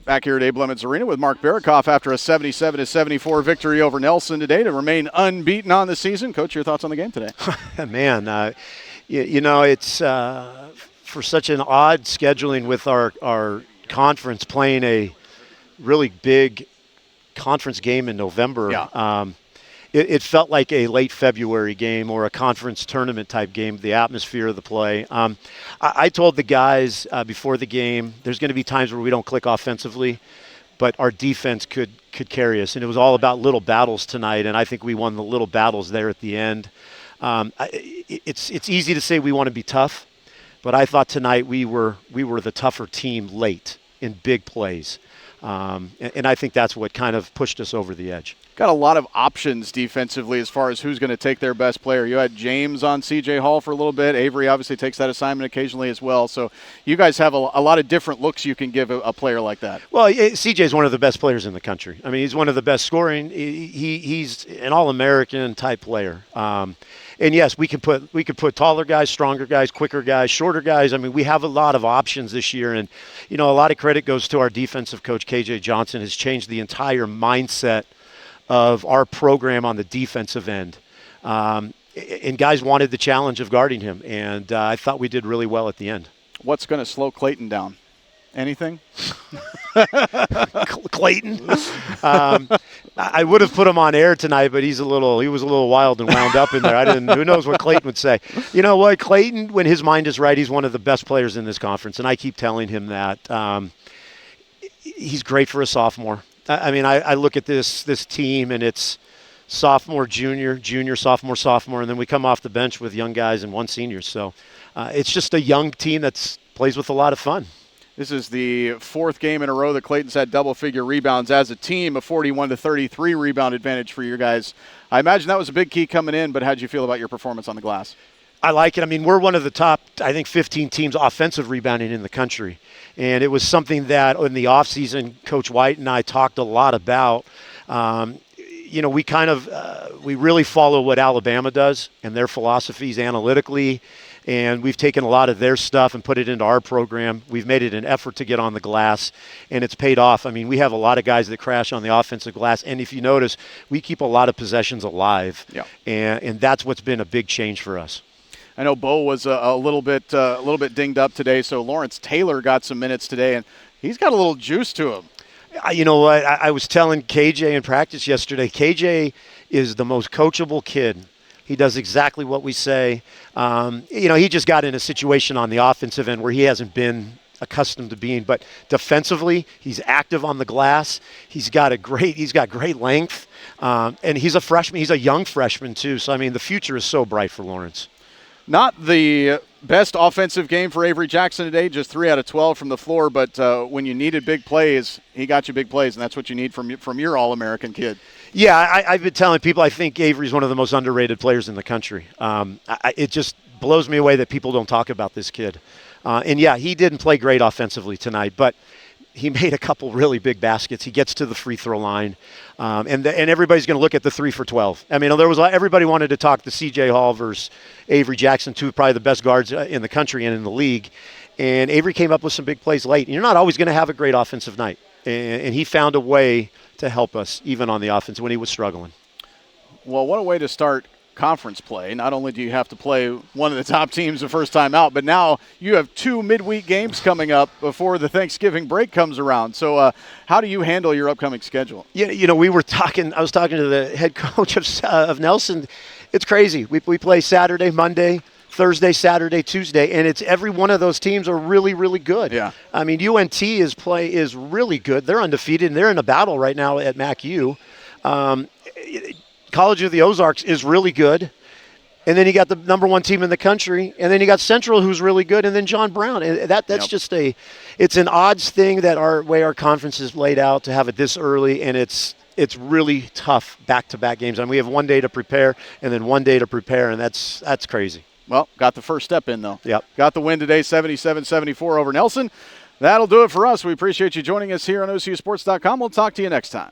Back here at Abe Lemons Arena with Mark Berokoff after a 77-74 victory over Nelson today to remain unbeaten on the season. Coach, your thoughts on the game today? Man, it's for such an odd scheduling with our conference playing a really big conference game in November. Yeah. It felt like a late February game or a conference tournament type game, the atmosphere of the play. I told the guys before the game, there's going to be times where we don't click offensively, but our defense could carry us. And it was all about little battles tonight, and I think we won the little battles there at the end. It's easy to say we want to be tough, but I thought tonight we were the tougher team late in big plays. And I think that's what kind of pushed us over the edge. Got a lot of options defensively as far as who's going to take their best player. You had James on C.J. Hall for a little bit. Avery obviously takes that assignment occasionally as well. So you guys have a lot of different looks you can give a player like that. Well, C.J. is one of the best players in the country. I mean, he's one of the best scoring. He's an All-American type player. And yes, we could put taller guys, stronger guys, quicker guys, shorter guys. I mean, we have a lot of options this year. And, a lot of credit goes to our defensive coach, KJ Johnson, has changed the entire mindset of our program on the defensive end. And guys wanted the challenge of guarding him, and I thought we did really well at the end. What's going to slow Clayton down? Anything? Clayton? I would have put him on air tonight, but he was a little wild and wound up in there. Who knows what Clayton would say. You know what? Clayton, when his mind is right, he's one of the best players in this conference, and I keep telling him that. He's great for a sophomore. I mean, I look at this team, and it's sophomore, junior, sophomore, and then we come off the bench with young guys and one senior. So it's just a young team that plays with a lot of fun. This is the fourth game in a row that Clayton's had double-figure rebounds as a team, a 41-33 rebound advantage for your guys. I imagine that was a big key coming in, but how did you feel about your performance on the glass? I like it. I mean, we're one of the top, 15 teams offensive rebounding in the country. And it was something that in the offseason, Coach White and I talked a lot about. We really follow what Alabama does and their philosophies analytically. And we've taken a lot of their stuff and put it into our program. We've made it an effort to get on the glass, and it's paid off. I mean, we have a lot of guys that crash on the offensive glass. And if you notice, we keep a lot of possessions alive. Yeah. And that's what's been a big change for us. I know Bo was a little bit dinged up today, so Lawrence Taylor got some minutes today, and he's got a little juice to him. You know what? I was telling KJ in practice yesterday, KJ is the most coachable kid. He does exactly what we say. He just got in a situation on the offensive end where he hasn't been accustomed to being, but defensively, he's active on the glass. He's got great length, and he's a freshman. He's a young freshman too. So I mean, the future is so bright for Lawrence. Not the best offensive game for Avery Jackson today, just 3 out of 12 from the floor, but when you needed big plays, he got you big plays, and that's what you need from your All-American kid. Yeah, I've been telling people I think Avery's one of the most underrated players in the country. It just blows me away that people don't talk about this kid. And yeah, he didn't play great offensively tonight, but he made a couple really big baskets. He gets to the free throw line, and everybody's going to look at the 3 for 12. I mean, everybody wanted to talk the C.J. Hall versus Avery Jackson, two probably the best guards in the country and in the league. And Avery came up with some big plays late. And you're not always going to have a great offensive night, and he found a way to help us even on the offense when he was struggling. Well, what a way to start conference play. Not only do you have to play one of the top teams the first time out, but now you have 2 midweek games coming up before the Thanksgiving break comes around. So how do you handle your upcoming schedule? Yeah, I was talking to the head coach of Nelson. It's crazy. We play Saturday, Monday, Thursday, Saturday, Tuesday, and it's every one of those teams are really, really good. Yeah. I mean, UNT is really good. They're undefeated, and they're in a battle right now at MAC-U. College of the Ozarks is really good. And then you got the number 1 team in the country. And then you got Central, who's really good. And then John Brown. And that's just it's an odds thing that our conference is laid out to have it this early. And it's really tough back-to-back games. I mean, we have 1 day to prepare and then 1 day to prepare. And that's crazy. Well, got the first step in, though. Yep. Got the win today, 77-74 over Nelson. That'll do it for us. We appreciate you joining us here on OCUSports.com. We'll talk to you next time.